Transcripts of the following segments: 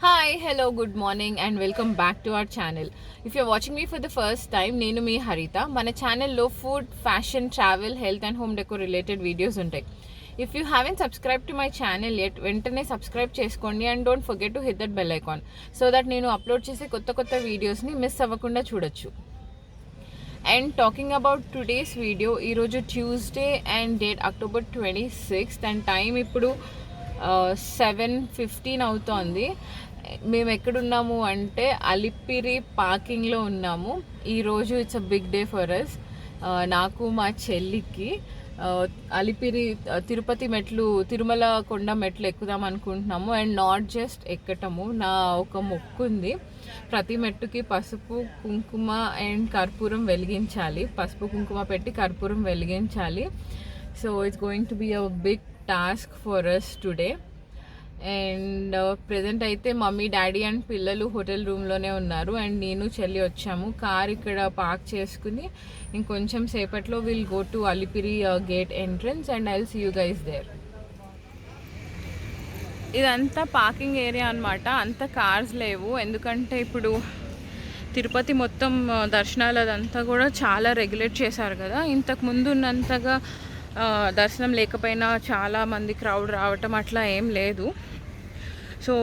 Hi, hello, good morning and welcome back to our channel. If you're watching me for the first time, నేను మీ హరిత. మన ఛానల్లో food, fashion, travel, health and home deco related videos ఉంటాయి. If you haven't subscribe to my channel yet వెంటనే subscribe చేసుకోండి and don't forget to hit that bell icon so that నేను upload చేసే కొత్త వీడియోస్ని మిస్ అవ్వకుండా చూడొచ్చు. And talking about today's video, ఈరోజు Tuesday and date October 26th and time ఇప్పుడు 7:15 అవుతోంది. మేము ఎక్కడున్నాము అంటే అలిపిరి పార్కింగ్లో ఉన్నాము. ఈరోజు it's a big day for us. నాకు మా చెల్లికి అలిపిరి తిరుపతి మెట్లు, తిరుమల కొండ మెట్లు ఎక్కుదాం అనుకుంటున్నాము. అండ్ నాట్ జస్ట్ ఎక్కటము, నా ఒక మొక్కు ఉంది. ప్రతి మెట్టుకి పసుపు కుంకుమ అండ్ కర్పూరం వెలిగించాలి. పసుపు కుంకుమ పెట్టి కర్పూరం వెలిగించాలి. So it's going to be a big task for us today. And present అయితే మమ్మీ, డాడీ అండ్ పిల్లలు హోటల్ రూమ్లోనే ఉన్నారు. అండ్ నేను చెల్లి వచ్చాము. కార్ ఇక్కడ పార్క్ చేసుకుని ఇంకొంచెం సేపట్లో will go to Alipiri gate entrance and I will see you guys there. ఇదంతా పార్కింగ్ ఏరియా అనమాట. అంత కార్స్ లేవు, ఎందుకంటే ఇప్పుడు తిరుపతి మొత్తం దర్శనాలు అదంతా కూడా చాలా రెగ్యులేట్ చేశారు కదా. ఇంతకు ముందు ఉన్నంతగా దర్శనం లేకపోయినా చాలా మంది క్రౌడ్ రావటం అట్లా ఏం లేదు. సో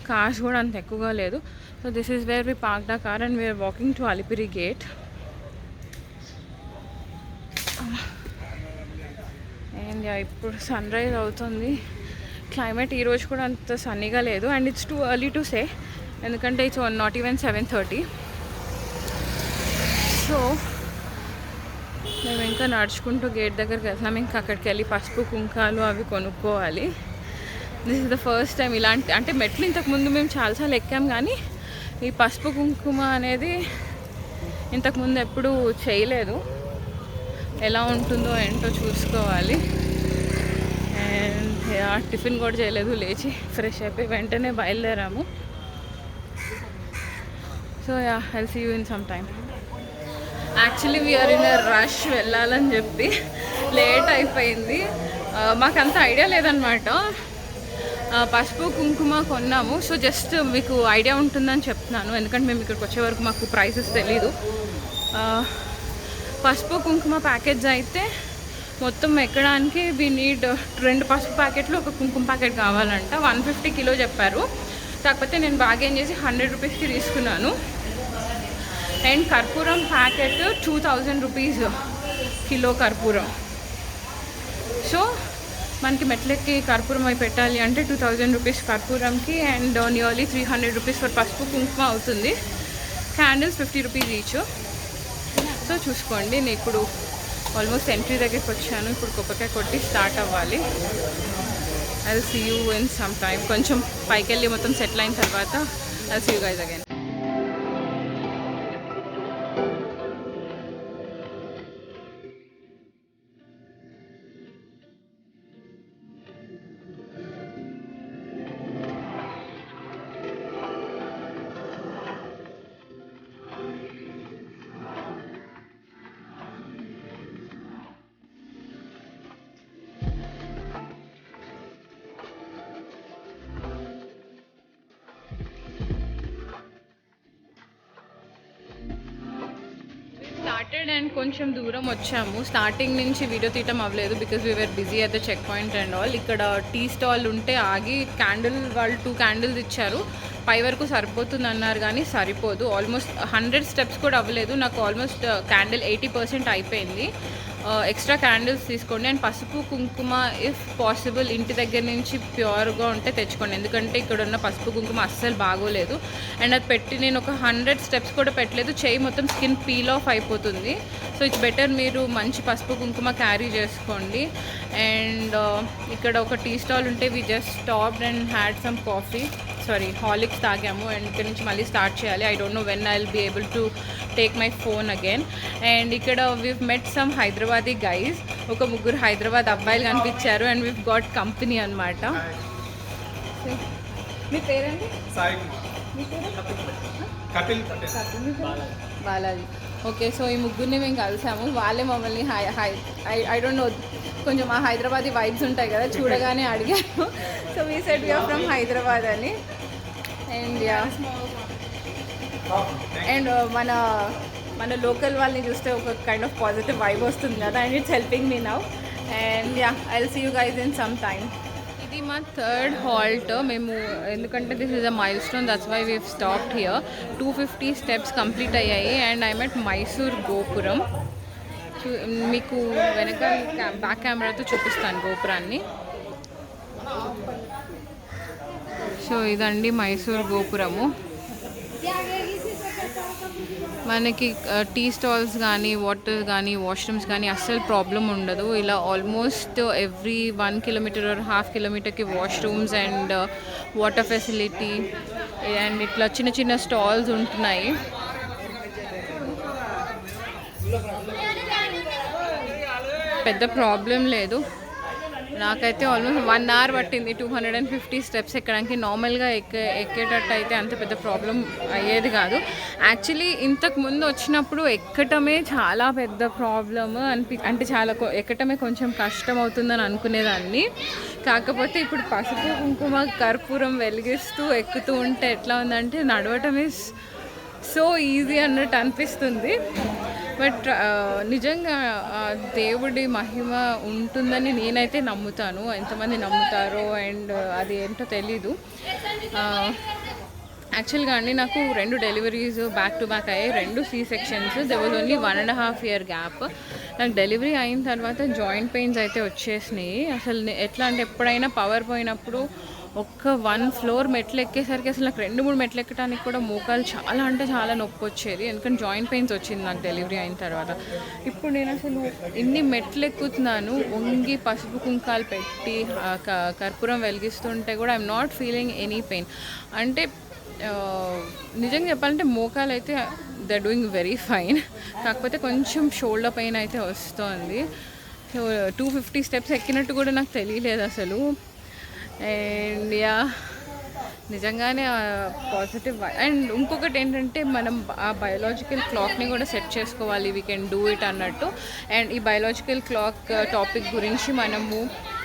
కార్స్ కూడా అంత ఎక్కువగా లేదు. So this is where we parked the car and we're walking to Alipiri gate. And ఇప్పుడు సన్ రైజ్ అవుతుంది. క్లైమేట్ ఈరోజు కూడా అంత సన్నీగా లేదు. And it's too early to say, ఎందుకంటే ఇట్స్ నాట్ ఈవెన్ 7:30. సో మేము ఇంకా నడుచుకుంటూ గేట్ దగ్గరికి వెళ్తున్నాం. ఇంకా అక్కడికి వెళ్ళి పసుపు కుంకాలు అవి కొనుక్కోవాలి. This is the first time ఇలాంటి, అంటే మెట్లు ఇంతకుముందు మేము చాలాసార్లు ఎక్కాం, కానీ ఈ పసుపు కుంకుమ అనేది ఇంతకుముందు ఎప్పుడూ చేయలేదు. ఎలా ఉంటుందో ఏంటో చూసుకోవాలి. అండ్ టిఫిన్ కూడా చేయలేదు, లేచి ఫ్రెష్ అయిపోయి వెంటనే బయలుదేరాము. So yeah, I'll see you in some time. Actually we're in a rush, వెళ్ళాలని చెప్పి లేట్ అయిపోయింది. మాకంత ఐడియా లేదనమాట. పసుపు కుంకుమ కొన్నాము. సో జస్ట్ మీకు ఐడియా ఉంటుందని చెప్తున్నాను, ఎందుకంటే మేము ఇక్కడికి వచ్చే వరకు మాకు ప్రైసెస్ తెలీదు. పసుపు కుంకుమ ప్యాకెట్స్ అయితే మొత్తం ఎక్కడానికి వీ నీడ్ 2 పసుపు ప్యాకెట్లు, ఒక కుంకుమ ప్యాకెట్ కావాలంట. 150 కిలో చెప్పారు. కాకపోతే నేను బార్గెన్ చేసి 100 రూపీస్కి తీసుకున్నాను. అండ్ కర్పూరం ప్యాకెట్ 2000 రూపీస్ కిలో కర్పూరం. సో మనకి మెట్లెక్కి కర్పూరం అవి పెట్టాలి అంటే 2000 రూపీస్ కర్పూరంకి అండ్ నియర్లీ 300 రూపీస్ ఫర్ పసుపు కుంకుమ అవుతుంది. Candles 50 rupees each. సో చూసుకోండి, నేను ఇప్పుడు ఆల్మోస్ట్ ఎంట్రీ దగ్గరికి వచ్చాను. ఇప్పుడు కొబ్బరికాయ కొట్టి స్టార్ట్ అవ్వాలి. I will see you in some time. కొంచెం పైకి వెళ్ళి మొత్తం సెటిల్ అయిన తర్వాత I will see you guys again. Started and కొంచెం దూరం వచ్చాము. స్టార్టింగ్ నుంచి వీడియో తీయటం అవ్వలేదు because we're busy at the check point and all. ఇక్కడ టీ స్టాల్ ఉంటే ఆగి క్యాండిల్, వాళ్ళు 2 క్యాండిల్స్ ఇచ్చారు. పై వరకు సరిపోతుంది అన్నారు, కానీ సరిపోదు. ఆల్మోస్ట్ 100 స్టెప్స్ కూడా అవ్వలేదు. నాకు ఆల్మోస్ట్ క్యాండిల్ 80% అయిపోయింది. ఎక్స్ట్రా క్యాండిల్స్ తీసుకోండి. అండ్ పసుపు కుంకుమ ఇఫ్ పాసిబుల్ ఇంటి దగ్గర నుంచి ప్యూర్గా ఉంటే తెచ్చుకోండి, ఎందుకంటే ఇక్కడ ఉన్న పసుపు కుంకుమ అస్సలు బాగోలేదు. అండ్ అది పెట్టి నేను ఒక 100 స్టెప్స్ కూడా పెట్టలేదు, చేయి మొత్తం స్కిన్ పీల్ ఆఫ్ అయిపోతుంది. సో ఇట్స్ బెటర్ మీరు మంచి పసుపు కుంకుమ క్యారీ చేసుకోండి. అండ్ ఇక్కడ ఒక టీ స్టాల్ ఉంటే we just stopped and had some coffee, sorry Horlicks తాగాము. అండ్ ఇక్కడ నుంచి మళ్ళీ స్టార్ట్ చేయాలి. I don't know when I will be able to take my phone again. And ఇక్కడ we've met some Hyderabadi guys, ఒక 3 హైదరాబాద్ అబ్బాయిలు కనిపించారు. అండ్ వీవ్ గాట్ కంపెనీ అనమాట. మీ పేరండి? బాలాజీ. ఓకే, సో ఈ ముగ్గురిని మేము కలిసాము. వాళ్ళే మమ్మల్ని ఐ డోంట్ నో, కొంచెం ఆ హైదరాబాదీ వైబ్స్ ఉంటాయి కదా, చూడగానే అడిగారు. So we said we're from Hyderabad అని. అండ్ యా అండ్ మన లోకల్ వాళ్ళని చూస్తే ఒక కైండ్ ఆఫ్ పాజిటివ్ వైబ్ వస్తుంది కదా, and it's helping me now. And ya I will see you guys in some time. ఇది మా థర్డ్ హాల్ట్. మేము ఎందుకంటే this is a milestone, that's why we stopped here. 250 steps complete అయ్యాయి and I met Mysore gopuram. మీకు వెనక back కెమెరాతో చూపిస్తాను గోపురాన్ని. So ఇదండి మైసూర్ గోపురము. మనకి టీ స్టాల్స్ కానీ వాటర్ కానీ వాష్రూమ్స్ కానీ అస్సలు ప్రాబ్లం ఉండదు. ఇలా almost every 1 kilometre or half కిలోమీటర్కి washrooms and water facility and ఇట్లా చిన్న చిన్న స్టాల్స్ ఉంటున్నాయి. పెద్ద ప్రాబ్లం లేదు. నాకైతే ఆల్మోస్ట్ 1 hour పట్టింది 250 స్టెప్స్ ఎక్కడానికి. నార్మల్గా ఎక్కేటట్టు అయితే అంత పెద్ద ప్రాబ్లం అయ్యేది కాదు. యాక్చువల్లీ ఇంతకు ముందు వచ్చినప్పుడు ఎక్కటమే చాలా పెద్ద ప్రాబ్లమ్ అంటే చాలా ఎక్కటమే కొంచెం కష్టం అవుతుందని అనుకునేదాన్ని. కాకపోతే ఇప్పుడు పసుపు కుంకుమ కర్పూరం వెలిగిస్తూ ఎక్కుతూ ఉంటే ఎట్లా ఉందంటే నడవటమే సో ఈజీ అన్నట్టు అనిపిస్తుంది. బట్ నిజంగా దేవుడి మహిమ ఉంటుందని నేనైతే నమ్ముతాను. ఎంతమంది నమ్ముతారో అండ్ అది ఏంటో తెలీదు. యాక్చువల్గా అండి నాకు 2 డెలివరీస్ బ్యాక్ టు బ్యాక్ అయ్యాయి, 2 C-sections. They was only 1.5 year gap. నాకు డెలివరీ అయిన తర్వాత జాయింట్ పెయిన్స్ అయితే వచ్చేసినాయి. అసలు ఎట్లా అంటే ఎప్పుడైనా పవర్ పోయినప్పుడు ఒక్క 1 floor మెట్లు ఎక్కేసరికి అసలు నాకు 2-3 మెట్లు ఎక్కడానికి కూడా మోకాలు చాలా అంటే చాలా నొప్పి వచ్చేది. ఎందుకంటే జాయింట్ పెయిన్స్ వచ్చింది నాకు డెలివరీ అయిన తర్వాత. ఇప్పుడు నేను అసలు ఇన్ని మెట్లు ఎక్కుతున్నాను, వంగి పసుపు కుంకాలు పెట్టి కర్పూరం వెలిగిస్తుంటే కూడా I'm not feeling any pain. అంటే నిజంగా చెప్పాలంటే మోకాలు అయితే దే డూయింగ్ వెరీ ఫైన్. కాకపోతే కొంచెం షోల్డర్ పెయిన్ అయితే వస్తుంది. సో 250 స్టెప్స్ ఎక్కినట్టు కూడా నాకు తెలియలేదు అసలు. అండ్ యా నిజంగానే పాజిటివ్. అండ్ ఇంకొకటి ఏంటంటే మనం ఆ బయోలాజికల్ క్లాక్ని కూడా సెట్ చేసుకోవాలి, వీ కెన్ డూ ఇట్ అన్నట్టు. అండ్ ఈ బయోలాజికల్ క్లాక్ టాపిక్ గురించి మనము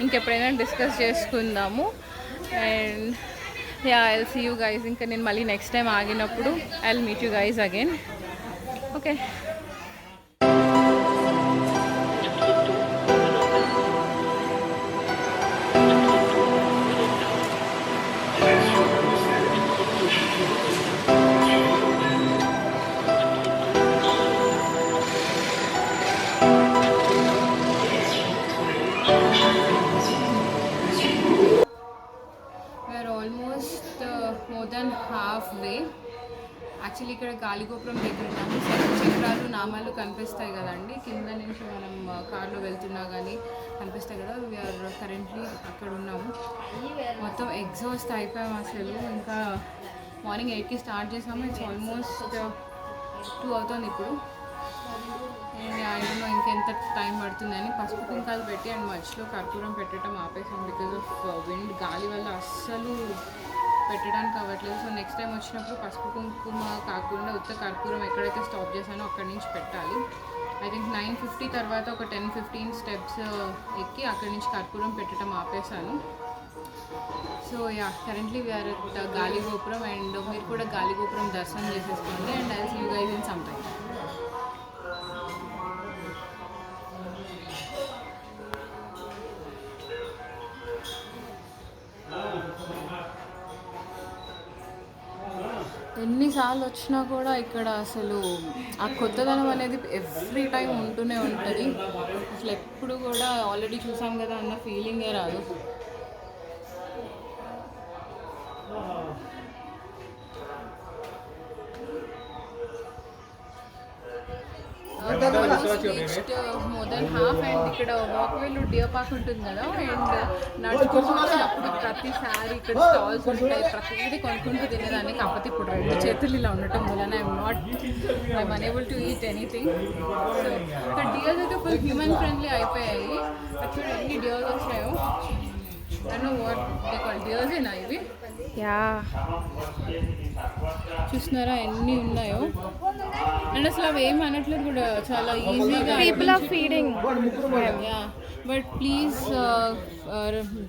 ఇంకెప్పుడైనా డిస్కస్ చేసుకుందాము. And ya I will see you guys. ఇంకా నేను మళ్ళీ నెక్స్ట్ టైం ఆగినప్పుడు I will meet you guys again. Okay. Actually ఇక్కడ గాలిగోపురం దగ్గర ఉన్నాము. చక్రాలు నామాలు కనిపిస్తాయి కదండి, కింద నుంచి మనం కార్లో వెళ్తున్నా కానీ కనిపిస్తాయి కదా. వీఆర్ కరెంట్లీ అక్కడ ఉన్నాము. మొత్తం ఎగ్జాస్ట్ అయిపోయాము అసలు. ఇంకా మార్నింగ్ 8కి స్టార్ట్ చేసాము. ఇట్స్ ఆల్మోస్ట్ 2 అవుతుంది ఇప్పుడు. అండ్ ఐడోనో ఇంకెంత టైం పడుతుందని పసుపు కుంకాలు పెట్టి అండ్ మధ్యలో కర్పూరం పెట్టడం ఆపేసాం బికాజ్ ఆఫ్ విండ్. గాలి వల్ల అస్సలు పెట్టడానికి అవ్వట్లేదు. సో నెక్స్ట్ టైం వచ్చినప్పుడు పసుపు కుంకుమ కాకుండా ఉత్త కర్పూరం ఎక్కడైతే స్టాప్ చేశానో అక్కడి నుంచి పెట్టాలి. ఐ థింక్ 9:50 తర్వాత ఒక 10-15 స్టెప్స్ ఎక్కి అక్కడి నుంచి కర్పూరం పెట్టడం ఆపేశాను. So ya currently we're at Galigopuram. And మీరు కూడా గాలిగోపురం దర్శనం చేసేసుకోండి. And I will see you guys in some time. ఎన్నిసార్లు వచ్చినా కూడా ఇక్కడ అసలు ఆ కొత్తదనం అనేది ఎవ్రీ టైం ఉంటూనే ఉంటుంది. అసలు ఎప్పుడు కూడా ఆల్రెడీ చూసాం కదా అన్న ఫీలింగే రాదు. More than half. అండ్ ఇక్కడ వాక్వేలో డియర్ పార్క్ ఉంటుంది కదా, అండ్ నడుచుకుంటూ అప్పుడు ప్రతిసారి ఇక్కడ స్టాల్స్ ఉంటాయి, ప్రతిదీ కొనుక్కుంటూ తినేదాన్ని. కాకపోతే ఇప్పుడు 2 చేతులు ఇలా ఉండటం వలన I'm unable to eat anything. So ఇక్కడ డియర్స్ అయితే ఫుల్ హ్యూమన్ ఫ్రెండ్లీ అయిపోయాయి. యాక్చువల్లీ ఎన్ని డియర్స్ వచ్చాయో డియర్సేనా ఇవి. యా చూస్తున్నారా ఎన్ని ఉన్నాయో. అండ్ అసలు అవి ఏం అనట్లేదు కూడా, చాలా ఈజీగా people are feeding. Ya but please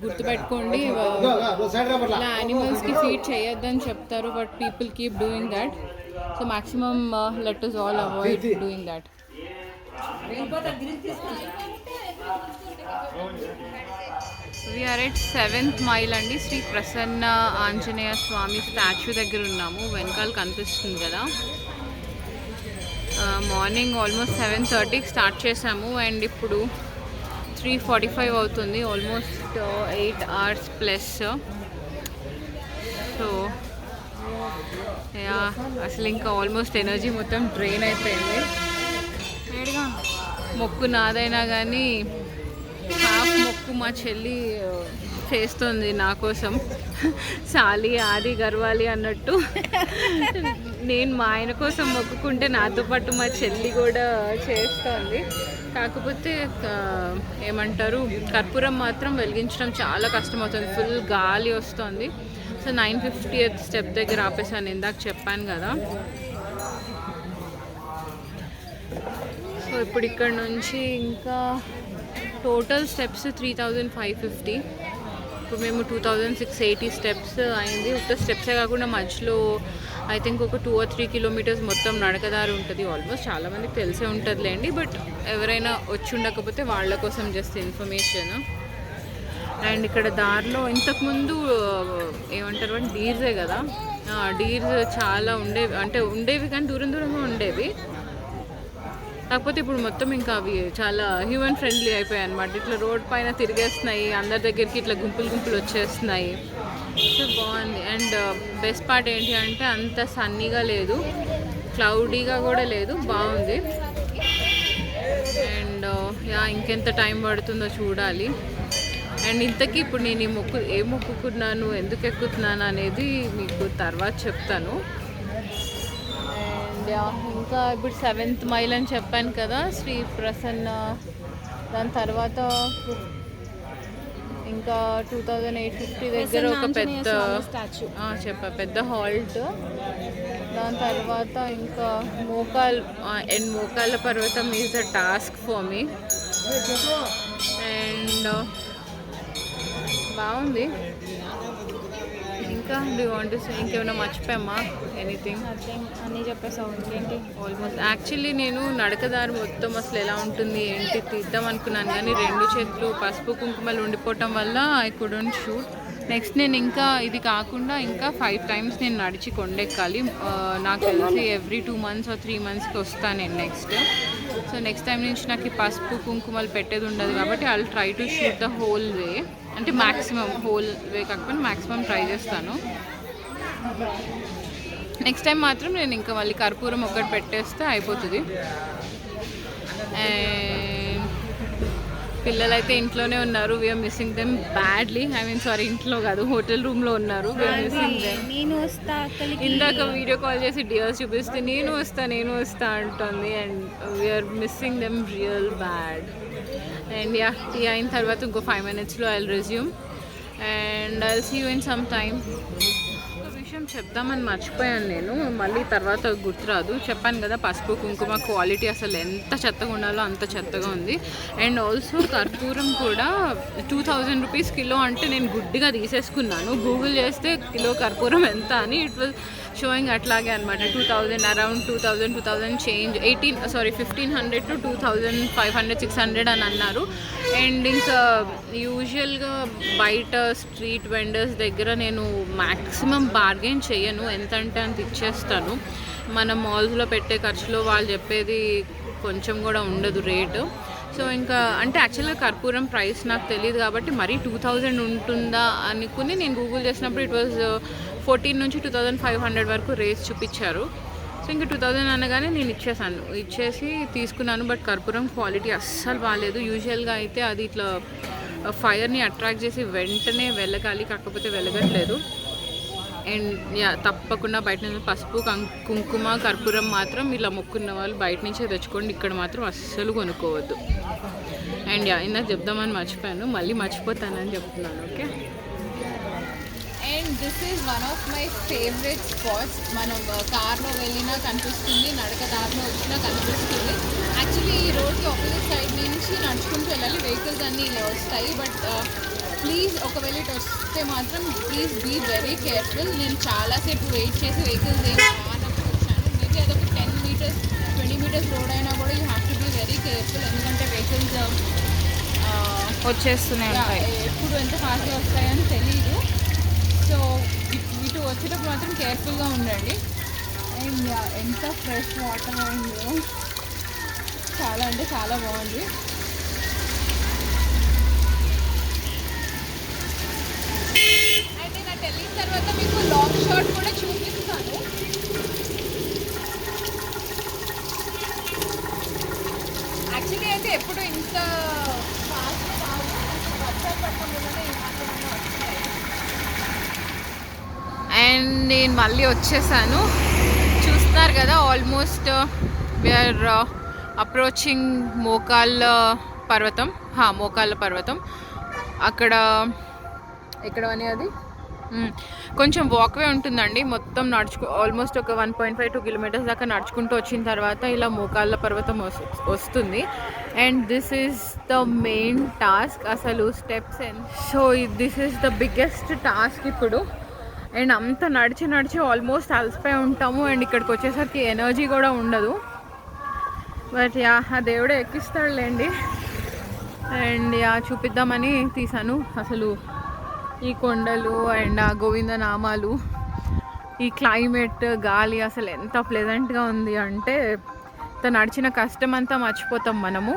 గుర్తుపెట్టుకోండి, ఇలా యానిమల్స్కి ఫీడ్ చేయొద్దని చెప్తారు, but people keep doing that. So maximum let us all avoid doing that. We are at 7th mile అండి. శ్రీ ప్రసన్న ఆంజనేయ స్వామి స్టాచ్యూ దగ్గర ఉన్నాము. వెనకాల కనిపిస్తుంది కదా. మార్నింగ్ ఆల్మోస్ట్ 7:30కి స్టార్ట్ చేసాము అండ్ ఇప్పుడు 3:45 అవుతుంది. Almost 8 hours plus. సో అసలు ఇంకా ఆల్మోస్ట్ ఎనర్జీ మొత్తం డ్రైన్ అయిపోయింది. మొక్కు నాదైనా కానీ హాఫ్ మొక్కు మా చెల్లి చేస్తుంది నా కోసం. సాలి ఆది గర్వాలి అన్నట్టు నేను మా ఆయన కోసం మొక్కుకుంటే నాతో పాటు మా చెల్లి కూడా చేస్తుంది. కాకపోతే ఏమంటారు, కర్పూరం మాత్రం వెలిగించడం చాలా కష్టమవుతుంది, ఫుల్ గాలి వస్తుంది. సో 950th స్టెప్ దగ్గర ఆపేసాను, ఇందాక చెప్పాను కదా. సో ఇప్పుడు ఇక్కడ నుంచి ఇంకా టోటల్ స్టెప్స్ 3550. ఇప్పుడు మేము 2680 స్టెప్స్ అయింది. ఒక స్టెప్సే కాకుండా మధ్యలో ఐ థింక్ ఒక 2 or 3 kilometers మొత్తం నడకదారి ఉంటుంది. ఆల్మోస్ట్ చాలామందికి తెలిసే ఉంటుందిలేండి, బట్ ఎవరైనా వచ్చి ఉండకపోతే వాళ్ళ కోసం జస్ట్ ఇన్ఫర్మేషన్. అండ్ ఇక్కడ దారిలో ఇంతకుముందు ఏమంటారు అంటే డీర్సే కదా, డీర్స్ చాలా ఉండేవి కానీ దూరంగా ఉండేవి. కాకపోతే ఇప్పుడు మొత్తం ఇంకా అవి చాలా హ్యూమన్ ఫ్రెండ్లీ అయిపోయాయి అనమాట. ఇట్లా రోడ్ పైన తిరిగేస్తున్నాయి, అందరి దగ్గరికి ఇట్లా గుంపులు వచ్చేస్తున్నాయి. సో బాగుంది. అండ్ బెస్ట్ పార్ట్ ఏంటి అంటే అంత సన్నీగా లేదు, క్లౌడీగా కూడా లేదు, బాగుంది. అండ్ ఇంకెంత టైం పడుతుందో చూడాలి. అండ్ ఇంతకీ ఇప్పుడు నేను ఏం మొక్కుకున్నాను, ఎందుకు ఎక్కుతున్నాను అనేది మీకు తర్వాత చెప్తాను. అండ్ ఇంకా ఇప్పుడు 7th mile అని చెప్పాను కదా, శ్రీ ప్రసన్న. దాని తర్వాత ఇంకా 2850 దగ్గర ఒక పెద్ద హాల్ట్. దాని తర్వాత ఇంకా మోకాళ్ళ పర్వతం is a task for me. And బాగుంది. ఇంకా డూ వాంట్ టు సే, ఇంకేమైనా మర్చిపోయామా? ఎనీథింగ్? అన్నీ చెప్పేసావు. ఇంకేంటి? ఆల్మోస్ట్ యాక్చువల్లీ నేను నడకదారి మొత్తం అసలు ఎలా ఉంటుంది ఏంటి తీద్దాం అనుకున్నాను, కానీ 2 చేతులు పసుపు కుంకుమలు ఉండిపోవటం వల్ల ఐ కుడెంట్ షూట్. నెక్స్ట్ నేను ఇంకా ఇది కాకుండా ఇంకా 5 times నేను నడిచి కొండెక్కాలి. నాకు తెలిసి ఎవ్రీ 2 months or 3 monthsకి వస్తాను నేను నెక్స్ట్. సో నెక్స్ట్ టైం నుంచి నాకు ఈ పసుపు కుంకుమలు పెట్టేది ఉండదు కాబట్టి I will try to shoot the whole way. అంటే మ్యాక్సిమం హోల్ వే కాకపోతే మ్యాక్సిమం ట్రై చేస్తాను. నెక్స్ట్ టైం మాత్రం నేను ఇంకా మళ్ళీ కర్పూరం ఒకటి పెట్టేస్తే అయిపోతుంది. అండ్ పిల్లలైతే ఇంట్లోనే ఉన్నారు. We're missing them badly. Sorry, ఇంట్లో కాదు, హోటల్ రూమ్లో ఉన్నారు. We're missing them. నేను వస్తా, ఇందాక వీడియో కాల్ చేసి డియర్స్ చూపిస్తే నేను వస్తా అంటుంది. And we're missing them real bad. And tea అయిన తర్వాత ఇంకో 5 minutesలో I will resume and I will see you in some time. విషయం చెప్దామని మర్చిపోయాను నేను, మళ్ళీ తర్వాత గుర్తురాదు. చెప్పాను కదా పసుపు కుంకుమ క్వాలిటీ అసలు ఎంత చెత్తగా ఉండాలో అంత చెత్తగా ఉంది. అండ్ ఆల్సో కర్పూరం కూడా 2000 rupees కిలో అంటే నేను గుడ్డిగా తీసేసుకున్నాను. గూగుల్ చేస్తే కిలో కర్పూరం ఎంత అని ఇట్ వాజ్ షోయింగ్ అట్లాగే అనమాట. 2000 అరౌండ్ 2000 చేంజ్ 1500 to 2500 600 అని అన్నారు. అండ్ ఇంకా యూజువల్గా బయట స్ట్రీట్ వెండర్స్ దగ్గర నేను మ్యాక్సిమం బార్గెన్ చేయను, ఎంత అంటే అంత ఇచ్చేస్తాను. మన మాల్స్లో పెట్టే ఖర్చులో వాళ్ళు చెప్పేది కొంచెం కూడా ఉండదు రేటు. సో ఇంకా అంటే యాక్చువల్గా కర్పూరం ప్రైస్ నాకు తెలియదు కాబట్టి మరీ 2000 ఉంటుందా అనుకుని నేను గూగుల్ చేసినప్పుడు ఇట్ వాజ్ 14 నుంచి 2500 వరకు రేస్ చూపించారు. సో ఇంకా 2000 అనగానే నేను ఇచ్చేసి తీసుకున్నాను. బట్ కర్పూరం క్వాలిటీ అస్సలు బాగాలేదు. యూజువల్గా అయితే అది ఇట్లా ఫైర్ని అట్రాక్ట్ చేసి వెంటనే వెలగాలి, కాకపోతే వెలగట్లేదు. అండ్ తప్పకుండా బయట నుంచి పసుపు కుంకుమ కర్పూరం మాత్రం ఇలా మొక్కున్న వాళ్ళు బయట నుంచే తెచ్చుకోండి, ఇక్కడ మాత్రం అస్సలు కొనుక్కోవద్దు. అండ్ ఇందాక చెప్దామని మర్చిపోయాను, మళ్ళీ మర్చిపోతానని చెప్తున్నాను. Okay. And this is one of my favourite spots. మనం కార్లో వెళ్ళినా కనిపిస్తుంది, నడక దారిలో వచ్చినా కనిపిస్తుంది. యాక్చువల్లీ ఈ రోడ్కి ఆపోజిట్ సైడ్ నుంచి నడుచుకుంటూ వెళ్ళాలి, వెహికల్స్ అన్నీ ఇలా వస్తాయి. బట్ ప్లీజ్ ఒకవేళ ఇటు వస్తే మాత్రం ప్లీజ్ బీ వెరీ కేర్ఫుల్. నేను చాలాసేపు వెయిట్ చేసి వెహికల్స్ ఏమి రానప్పుడు వచ్చాను. మేబీ అదొక 10 మీటర్స్ 20 మీటర్స్ రోడ్ అయినా కూడా you have to be very careful. ఎందుకంటే వెహికల్స్ వచ్చేస్తున్నాయి ఉంటాయి. ఎప్పుడు ఎంత ఫాస్ట్గా వస్తాయని తెలియదు. సో ఇటు వచ్చేటప్పుడు మాత్రం కేర్ఫుల్గా ఉండండి. అండ్ ఎంత ఫ్రెష్ వాటర్ అయిందో, చాలా అంటే చాలా బాగుంది. అండ్ నేను అటు వెళ్ళిన తర్వాత మీకు లాంగ్ షాట్ కూడా చూపిస్తాను. యాక్చువల్లీ అయితే ఎప్పుడు ఇంత ఫాస్ట్గా రావు, వర్షాలు పట్టకుండానే ఈ మాత్రమే వస్తాయి. అండ్ నేను మళ్ళీ వచ్చేసాను. చూస్తున్నారు కదా, ఆల్మోస్ట్ వీఆర్ అప్రోచింగ్ మోకాళ్ళ పర్వతం. మోకాళ్ళ పర్వతం అక్కడ ఎక్కడ అని అది కొంచెం వాక్వే ఉంటుందండి. మొత్తం ఆల్మోస్ట్ ఒక 1.5-2 కిలోమీటర్స్ దాకా నడుచుకుంటూ వచ్చిన తర్వాత ఇలా మోకాళ్ళ పర్వతం వస్తుంది. And this is the main task, అసలు steps. So this is the biggest task ఇప్పుడు. అండ్ అంత నడిచి ఆల్మోస్ట్ అలసిపోయి ఉంటాము. అండ్ ఇక్కడికి వచ్చేసరికి ఎనర్జీ కూడా ఉండదు. బట్ ఆ దేవుడే ఎక్కిస్తాడులేండి. అండ్ చూపిద్దామని తీసాను. అసలు ఈ కొండలు అండ్ ఆ గోవింద నామాలు, ఈ క్లైమేట్, గాలి అసలు ఎంత ప్లెజెంట్గా ఉంది అంటే నడిచిన కష్టం అంతా మర్చిపోతాం మనము.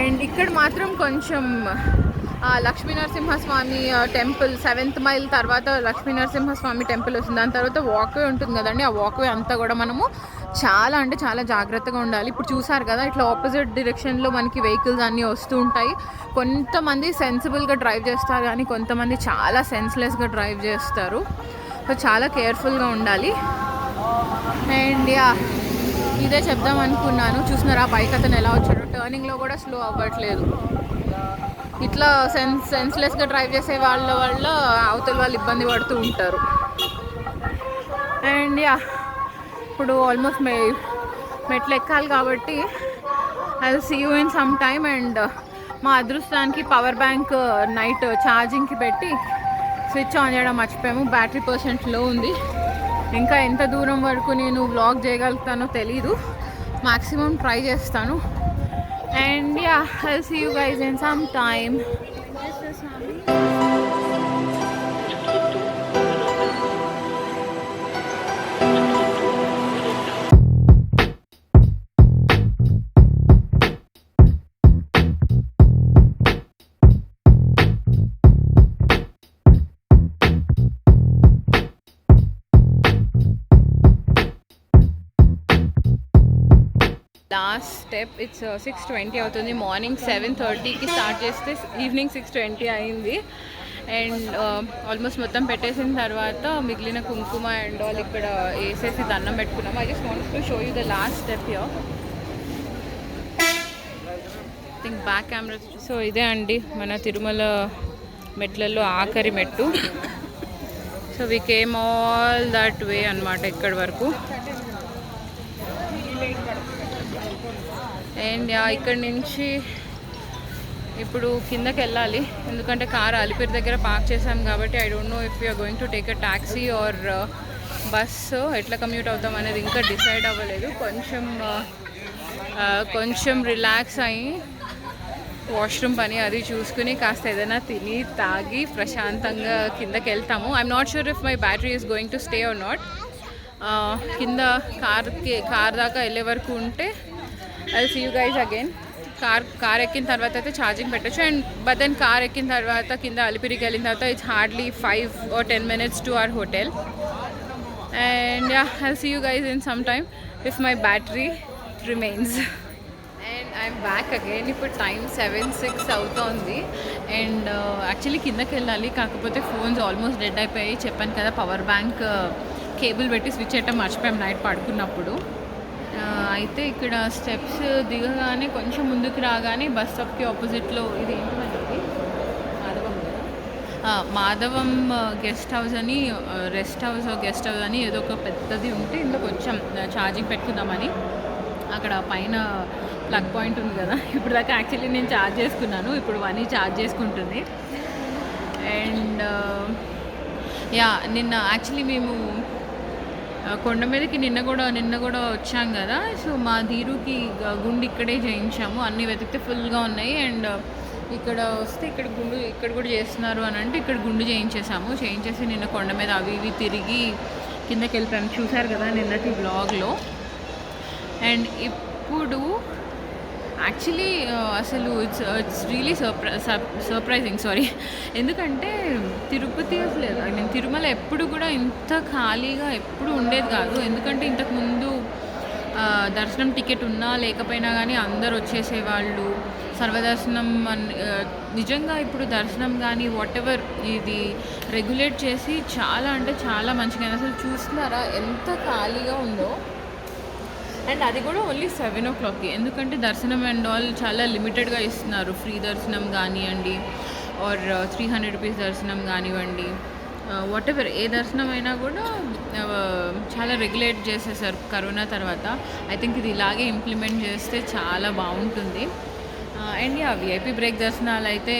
అండ్ ఇక్కడ మాత్రం కొంచెం Lakshmi Narasimhaswamy temple 7th mile తర్వాత లక్ష్మీ నరసింహస్వామి టెంపుల్ వస్తుంది. దాని తర్వాత వాక్వే ఉంటుంది కదండి. ఆ వాక్వే అంతా కూడా మనము చాలా అంటే చాలా జాగ్రత్తగా ఉండాలి. ఇప్పుడు చూసారు కదా, ఇట్లా ఆపోజిట్ డైరెక్షన్లో మనకి వెహికల్స్ అన్నీ వస్తూ ఉంటాయి. కొంతమంది సెన్సిబుల్గా డ్రైవ్ చేస్తారు, కానీ కొంతమంది చాలా సెన్స్లెస్గా డ్రైవ్ చేస్తారు. సో చాలా కేర్ఫుల్గా ఉండాలి. అండ్ ఇదే చెప్దాం అనుకున్నాను. చూస్తున్నారా బైక్ అతను ఎలా వచ్చాడు, టర్నింగ్లో కూడా స్లో అవ్వట్లేదు. ఇట్లా సెన్స్లెస్గా డ్రైవ్ చేసే వాళ్ళ వల్ల అవతల వాళ్ళు ఇబ్బంది పడుతూ ఉంటారు. అండ్ ఇప్పుడు ఆల్మోస్ట్ మెట్లు ఎక్కాలి కాబట్టి I will see you in some time. And మా అదృష్టానికి పవర్ బ్యాంక్ నైట్ ఛార్జింగ్కి పెట్టి స్విచ్ ఆన్ చేయడం మర్చిపోయాము. బ్యాటరీ % ఉంది. ఇంకా ఎంత దూరం వరకు నేను వ్లాగ్ చేయగలుగుతానో తెలీదు. మ్యాక్సిమం ట్రై చేస్తాను. And yeah, I'll see you guys in some time. Last step. It's 6:20 అవుతుంది. మార్నింగ్ 7:30కి స్టార్ట్ చేస్తే ఈవినింగ్ 6:20 అయింది. అండ్ ఆల్మోస్ట్ మొత్తం పెట్టేసిన తర్వాత మిగిలిన కుంకుమ అండ్ ఆల్ ఇక్కడ వేసేసి దండం పెట్టుకున్నాము. I just want to show you the last step here. Think back camera. So ఇదే అండి మన తిరుమల మెట్లలో ఆఖరి మెట్టు. So we came all that way అన్నమాట ఇక్కడి వరకు. అండ్ ఇక్కడి నుంచి ఇప్పుడు కిందకి వెళ్ళాలి, ఎందుకంటే కార్ అలిపిరి దగ్గర పార్క్ చేసాం కాబట్టి I don't know if you're going to take a taxi or bus. ఎట్లా కమ్యూట్ అవుతాం అనేది ఇంకా డిసైడ్ అవ్వలేదు. కొంచెం రిలాక్స్ అయ్యి వాష్రూమ్ పని అది చూసుకుని కాస్త ఏదైనా తిని తాగి ప్రశాంతంగా కిందకి వెళ్తాము. I'm not sure if my battery is going to stay or not. కింద కార్ దాకా వెళ్ళే వరకు ఉంటే I see you guys again. Car ఎక్కిన తర్వాత అయితే ఛార్జింగ్ పెట్టచ్చు. అండ్ బట్ దెన్ కార్ ఎక్కిన తర్వాత కింద అలిపిరికి వెళ్ళిన తర్వాత it's hardly 5 or 10 minutes to our hotel. And yeah, I'll see you guys in some time if my battery remains. And I'm back again. ఇప్పుడు టైం 7:06 అవుతోంది. అండ్ యాక్చువల్లీ కిందకి వెళ్ళాలి, కాకపోతే ఫోన్స్ ఆల్మోస్ట్ డెడ్ అయిపోయాయి. చెప్పాను కదా, పవర్ బ్యాంక్ కేబుల్ పెట్టి switch చేయటం మర్చిపోయాం నైట్ పడుకున్నప్పుడు. అయితే ఇక్కడ స్టెప్స్ దిగగానే కొంచెం ముందుకు రాగానే బస్ స్టాప్కి ఆపోజిట్లో ఇది ఏంటి మాధవం కదా, మాధవం గెస్ట్ హౌస్ అని రెస్ట్ హౌస్ గెస్ట్ హౌస్ అని ఏదో ఒక పెద్దది ఉంటే ఇందులోకి వచ్చాం ఛార్జింగ్ పెట్టుకుందామని. అక్కడ పైన ప్లగ్ పాయింట్ ఉంది కదా, ఇప్పుడు దాకా యాక్చువల్లీ నేను ఛార్జ్ చేసుకున్నాను, ఇప్పుడు వనీ ఛార్జ్ చేసుకుంటుంది. అండ్ నిన్న యాక్చువల్లీ మేము కొండ మీదకి నిన్న కూడా వచ్చాం కదా. సో మా ధీరుకి గుండు ఇక్కడే చేయించాము, అన్నీ వెతికితే ఫుల్గా ఉన్నాయి. అండ్ ఇక్కడ వస్తే ఇక్కడ కూడా చేస్తున్నారు అని అంటే ఇక్కడ గుండు చేయించేసి నిన్న కొండ మీద అవి ఇవి తిరిగి కిందకి వెళ్ళిపోయాము, చూసారు కదా నిన్నటి బ్లాగ్లో. అండ్ ఇప్పుడు యాక్చువల్లీ అసలు ఇట్స్ రియలీ సర్ప్రైజింగ్ ఎందుకంటే తిరుపతి అసలు తిరుమల ఎప్పుడు కూడా ఇంత ఖాళీగా ఎప్పుడు ఉండేది కాదు. ఎందుకంటే ఇంతకుముందు దర్శనం టికెట్ ఉన్నా లేకపోయినా కానీ అందరు వచ్చేసేవాళ్ళు, సర్వదర్శనం నిజంగా ఇప్పుడు దర్శనం కానీ వాట్ ఎవర్ ఇది రెగ్యులేట్ చేసి చాలా అంటే చాలా మంచిగా అసలు చూస్తున్నారా ఎంత ఖాళీగా ఉందో. అండ్ అది కూడా ఓన్లీ 7 o'clockకి, ఎందుకంటే దర్శనం అండ్ ఆల్ చాలా లిమిటెడ్గా ఇస్తున్నారు. ఫ్రీ దర్శనం కానివ్వండి ఆర్ 300 రూపీస్ దర్శనం కానివ్వండి, వాట్ ఎవర్ ఏ దర్శనం అయినా కూడా చాలా రెగ్యులేట్ చేసేసారు కరోనా తర్వాత. ఐ థింక్ ఇది ఇలాగే ఇంప్లిమెంట్ చేస్తే చాలా బాగుంటుంది. అండ్ విఐపి బ్రేక్ దర్శనాలు అయితే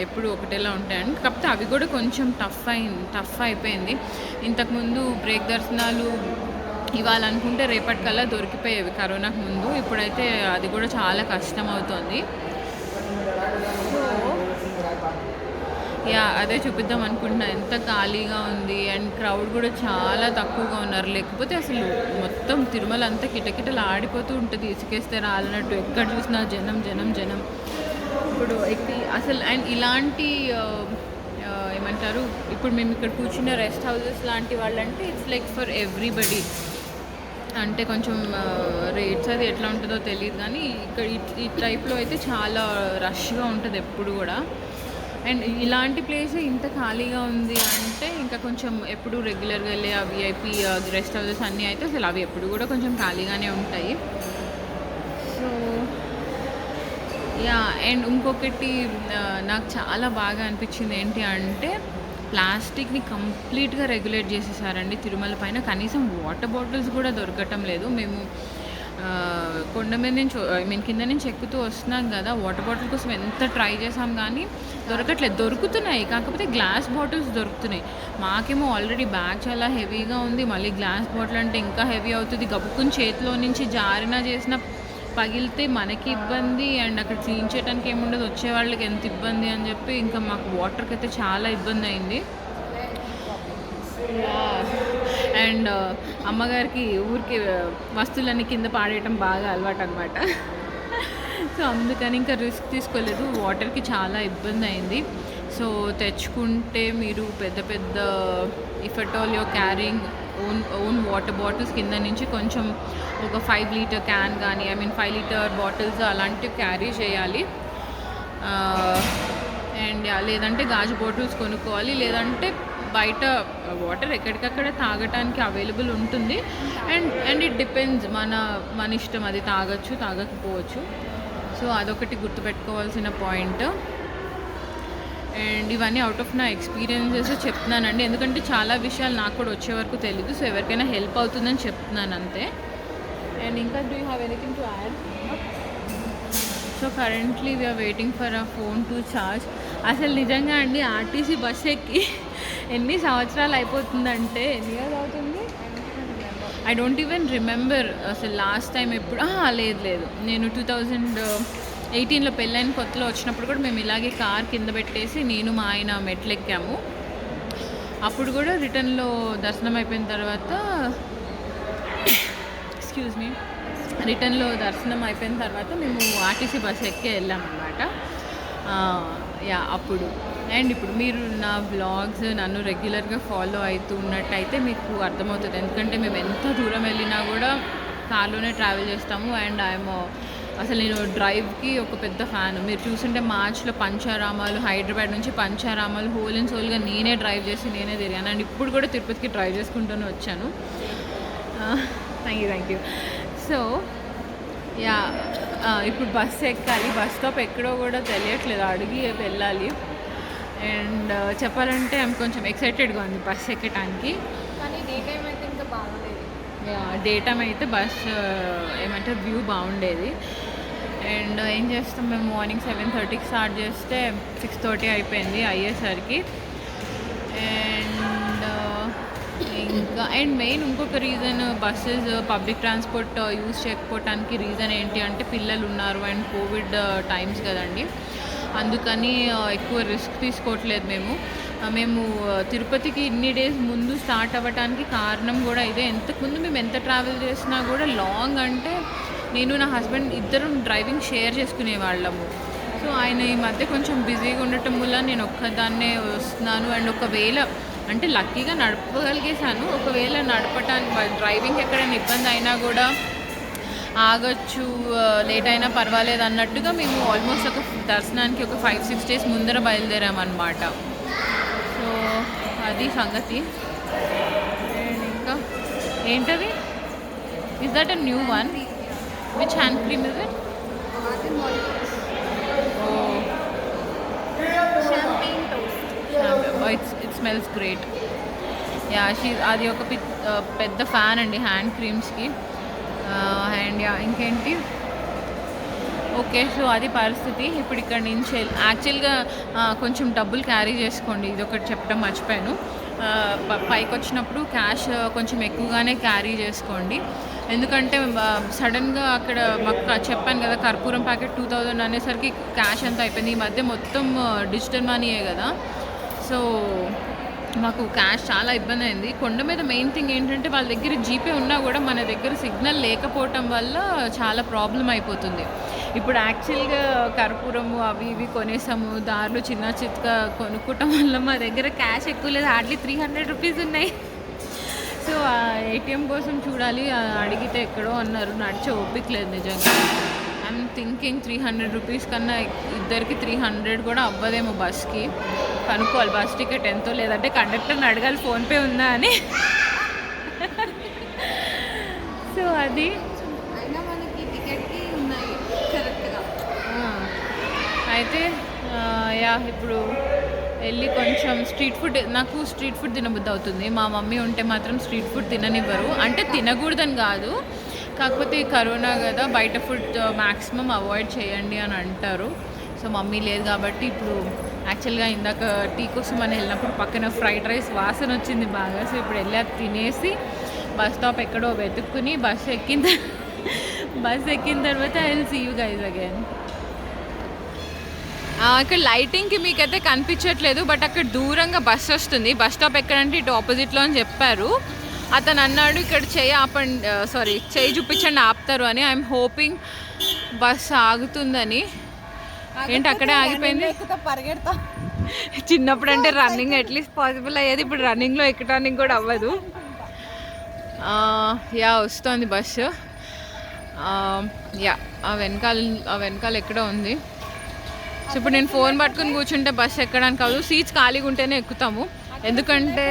ఎప్పుడు ఒకటేలా ఉంటాయండి, కాకపోతే అవి కూడా కొంచెం టఫ్ అయిపోయింది. ఇంతకుముందు బ్రేక్ దర్శనాలు ఇవ్వాలనుకుంటే రేపటికల్లా దొరికిపోయేవి కరోనాకు ముందు, ఇప్పుడైతే అది కూడా చాలా కష్టం అవుతుంది. సో అదే చూపిద్దాం అనుకుంటున్నా, ఎంత ఖాళీగా ఉంది అండ్ క్రౌడ్ కూడా చాలా తక్కువగా ఉన్నారు. లేకపోతే అసలు మొత్తం తిరుమల అంతా కిటకిటలు ఆడిపోతూ ఉంటుంది, ఇసుకేస్తే రాలినట్టు, ఎక్కడ చూసినా జనం. ఇప్పుడు అసలు అండ్ ఇలాంటి ఏమంటారు, ఇప్పుడు మేము ఇక్కడ కూర్చున్న రెస్ట్ హౌసెస్ లాంటి వాళ్ళంటే ఇట్స్ లైక్ ఫర్ ఎవ్రీబడి. అంటే కొంచెం రేట్స్ అది ఎట్లా ఉంటుందో తెలియదు, కానీ ఇక్కడ ఈ టైప్లో అయితే చాలా రష్గా ఉంటుంది ఎప్పుడు కూడా. అండ్ ఇలాంటి ప్లేస్ ఇంత ఖాళీగా ఉంది అంటే ఇంకా కొంచెం ఎప్పుడు రెగ్యులర్గా వెళ్ళే ఆ విఐపి రెస్ట్ హౌసెస్ అన్నీ అయితే అసలు అవి ఎప్పుడు కూడా కొంచెం ఖాళీగానే ఉంటాయి. సో అండ్ ఇంకొకటి నాకు చాలా బాగా అనిపించింది ఏంటి అంటే, ప్లాస్టిక్ని కంప్లీట్గా రెగ్యులేట్ చేసేసారండి తిరుమల పైన. కనీసం వాటర్ బాటిల్స్ కూడా దొరకటం లేదు. మేము కొండ మీద నుంచి కింద నుంచి ఎక్కుతూ వస్తున్నాం కదా, వాటర్ బాటిల్ కోసం ఎంత ట్రై చేసాం కానీ దొరకట్లేదు. దొరుకుతున్నాయి, కాకపోతే గ్లాస్ బాటిల్స్ దొరుకుతున్నాయి. మాకేమో ఆల్రెడీ బ్యాగ్ చాలా హెవీగా ఉంది, మళ్ళీ గ్లాస్ బాటిల్ అంటే ఇంకా హెవీ అవుతుంది. గబుక్కుని చేతిలో నుంచి జారినా చేసిన పగిలితే మనకి ఇబ్బంది, అండ్ అక్కడ క్లీన్ చేయడానికి ఏముండదు, వచ్చే వాళ్ళకి ఎంత ఇబ్బంది అని చెప్పి ఇంకా మాకు వాటర్కి అయితే చాలా ఇబ్బంది అయింది. అండ్ అమ్మగారికి ఊరికి వస్తువులన్నీ కింద పాడేయటం బాగా అలవాటు అనమాట. సో అందుకని ఇంకా రిస్క్ తీసుకోలేదు, వాటర్కి చాలా ఇబ్బంది అయింది. సో తెచ్చుకుంటే మీరు పెద్ద if at all you're carrying own water bottles కింద నుంచి కొంచెం ఒక 5 లీటర్ క్యాన్ కానీ 5 లీటర్ బాటిల్స్ అలాంటివి క్యారీ చేయాలి. అండ్ లేదంటే గాజు బాటిల్స్ కొనుక్కోవాలి, లేదంటే బయట వాటర్ ఎక్కడికక్కడ తాగటానికి అవైలబుల్ ఉంటుంది. అండ్ ఇట్ డిపెండ్స్ మన ఇష్టం, అది తాగొచ్చు తాగకపోవచ్చు. సో అదొకటి గుర్తుపెట్టుకోవాల్సిన పాయింట్. అండ్ ఇవన్నీ అవుట్ ఆఫ్ నా ఎక్స్పీరియన్సెస్ చెప్తున్నానండి, ఎందుకంటే చాలా విషయాలు నాకు కూడా వచ్చే వరకు తెలీదు. సో ఎవరికైనా హెల్ప్ అవుతుందని చెప్తున్నాను అంతే. అండ్ ఇంకా do you have anything to add? So currently we're waiting for a phone to charge. అసలు నిజంగా అండి ఆర్టీసీ బస్ ఎక్కి ఎన్ని సంవత్సరాలు అయిపోతుందంటే, ఎన్ని ఇయర్స్ అవుతుంది ఐ డోంట్ ఈవెన్ రిమెంబర్ అసలు లాస్ట్ టైం ఎప్పుడు. లేదు, నేను 2018లో పెళ్ళైన కొత్తలో వచ్చినప్పుడు కూడా మేము ఇలాగే కార్ కింద పెట్టేసి నేను మా ఆయన మెట్లు ఎక్కాము. అప్పుడు కూడా రిటర్న్లో దర్శనం అయిపోయిన తర్వాత రిటర్న్లో దర్శనం అయిపోయిన తర్వాత మేము ఆర్టీసీ బస్ ఎక్కే వెళ్ళామన్నమాట. అప్పుడు. అండ్ ఇప్పుడు మీరు నా వ్లాగ్స్ నన్ను రెగ్యులర్గా ఫాలో అవుతూ ఉన్నట్టయితే మీకు అర్థమవుతుంది, ఎందుకంటే మేము ఎంత దూరం వెళ్ళినా కూడా కార్లోనే ట్రావెల్ చేస్తాము. అండ్ అసలు నేను డ్రైవ్కి ఒక పెద్ద ఫ్యాన్. మీరు చూస్తుంటే మార్చ్లో పంచారామాలు, హైదరాబాద్ నుంచి పంచారామాలు హోల్ అండ్ సోల్గా నేనే డ్రైవ్ చేసి నేనే తిరిగాను. అండ్ ఇప్పుడు కూడా తిరుపతికి డ్రైవ్ చేసుకుంటూనే వచ్చాను. Thank you. సో ఇప్పుడు బస్సు ఎక్కాలి, బస్ స్టాప్ ఎక్కడో కూడా తెలియట్లేదు, అడిగి వెళ్ళాలి. అండ్ చెప్పాలంటే ఆమె కొంచెం ఎక్సైటెడ్గా ఉంది బస్ ఎక్కడానికి. కానీ డే టైం అయితే ఇంకా బాగలేదు. డే టైం అయితే బస్ ఏమంటే వ్యూ బాగుండేది. అండ్ ఏం చేస్తాం మేము మార్నింగ్ 7:30కి స్టార్ట్ చేస్తే 6:30 అయిపోయింది అయ్యేసరికి. అండ్ మెయిన్ ఇంకొక reason buses public transport use చేయకపోవటానికి రీజన్ ఏంటి అంటే పిల్లలు ఉన్నారు అండ్ కోవిడ్ టైమ్స్ కదండి. అందుకని ఎక్కువ రిస్క్ తీసుకోవట్లేదు మేము తిరుపతికి ఇన్ని డేస్ ముందు స్టార్ట్ అవ్వడానికి కారణం కూడా ఇదే. ఇంతకుముందు మేము ఎంత ట్రావెల్ చేసినా కూడా లాంగ్ అంటే నేను నా హస్బెండ్ ఇద్దరం డ్రైవింగ్ షేర్ చేసుకునేవాళ్ళము. సో ఆయన ఈ మధ్య కొంచెం బిజీగా ఉండటం వల్ల నేను ఒక్కదాన్నే వస్తున్నాను. అండ్ ఒకవేళ అంటే లక్కీగా నడపగలిగేశాను. ఒకవేళ నడపటానికి డ్రైవింగ్ ఎక్కడైనా ఇబ్బంది అయినా కూడా ఆగొచ్చు, లేట్ అయినా పర్వాలేదు అన్నట్టుగా మేము ఆల్మోస్ట్ ఒక దర్శనానికి ఒక 5-6 days ముందర బయలుదేరామన్నమాట. సో అది సంగతి. అండ్ ఇంకా ఏంటది? Is that a new one? Which hand cream is it? It smells great. అది ఒక పెద్ద ఫ్యాన్ అండి హ్యాండ్ క్రీమ్స్కి. అండ్ ఇంకేంటి, ఓకే. సో అది పరిస్థితి. ఇప్పుడు ఇక్కడ నుంచి యాక్చువల్గా కొంచెం డబ్బులు క్యారీ చేసుకోండి, ఇది ఒకటి చెప్పడం మర్చిపోయాను. పైకి వచ్చినప్పుడు క్యాష్ కొంచెం ఎక్కువగానే క్యారీ చేసుకోండి. ఎందుకంటే సడన్గా అక్కడ మాకు చెప్పాను కదా కర్పూరం ప్యాకెట్ 2000 అనేసరికి క్యాష్ అంతా అయిపోయింది. ఈ మధ్య మొత్తం డిజిటల్ మనీయే కదా. సో మాకు క్యాష్ చాలా ఇబ్బంది అయింది. కొండ మీద మెయిన్ థింగ్ ఏంటంటే వాళ్ళ దగ్గర జీపే ఉన్నా కూడా మన దగ్గర సిగ్నల్ లేకపోవటం వల్ల చాలా ప్రాబ్లం అయిపోతుంది. ఇప్పుడు యాక్చువల్గా కర్పూరము అవి ఇవి కొనేసాము, దారిలో చిన్న చిత్క కొనుక్కోవటం వల్ల మా దగ్గర క్యాష్ ఎక్కువ లేదు, హార్డ్లీ 300 రూపీస్ ఉన్నాయి. సో ఏటీఎం కోసం చూడాలి, అడిగితే ఎక్కడో అన్నారు, నడిచే ఓపిక లేదు నిజంగా. ఐఎమ్ థింకింగ్ 300 రూపీస్ కన్నా ఇద్దరికి 300 కూడా అవ్వదేమో బస్కి. కనుక్కోవాలి బస్ టికెట్ ఎంతో, లేదంటే కండక్టర్ని అడగాలి ఫోన్పే ఉందా అని. సో అది అయినా మనకి టికెట్కి ఉన్నాయి కరెక్ట్గా. అయితే ఇప్పుడు వెళ్ళి కొంచెం స్ట్రీట్ ఫుడ్, నాకు స్ట్రీట్ ఫుడ్ తినబుద్ధి అవుతుంది. మా మమ్మీ ఉంటే మాత్రం స్ట్రీట్ ఫుడ్ తిననివ్వరు. అంటే తినకూడదని కాదు, కాకపోతే కరోనా కదా, బయట ఫుడ్ మ్యాక్సిమం అవాయిడ్ చేయండి అని అంటారు. సో మమ్మీ లేదు కాబట్టి ఇప్పుడు యాక్చువల్గా ఇందాక టీ కోసం అని వెళ్ళినప్పుడు పక్కన ఫ్రైడ్ రైస్ వాసన వచ్చింది బాగా. సో ఇప్పుడు వెళ్ళి అది తినేసి బస్ స్టాప్ ఎక్కడో వెతుక్కుని బస్ ఎక్కిన తర్వాత I will see you guys again. ఇక్కడ లైటింగ్కి మీకైతే కనిపించట్లేదు, బట్ అక్కడ దూరంగా బస్ వస్తుంది. బస్ స్టాప్ ఎక్కడంటే ఇటు ఆపోజిట్లో అని చెప్పారు. అతను అన్నాడు ఇక్కడ చేయి చూపించండి ఆపుతారు అని. ఐఎమ్ హోపింగ్ బస్ ఆగుతుందని. ఏంటి అక్కడే ఆగిపోయింది? పరిగెడతా. చిన్నప్పుడు అంటే రన్నింగ్ అట్లీస్ట్ పాసిబుల్ అయ్యేది, ఇప్పుడు రన్నింగ్లో ఎక్కడానికి కూడా అవ్వదు. వస్తుంది బస్సు. ఆ వెనకాల ఎక్కడో ఉంది. సో ఇప్పుడు నేను ఫోన్ పట్టుకుని కూర్చుంటే బస్సు ఎక్కడానికి కాదు, సీట్స్ ఖాళీగా ఉంటేనే ఎక్కుతాము. ఎందుకంటే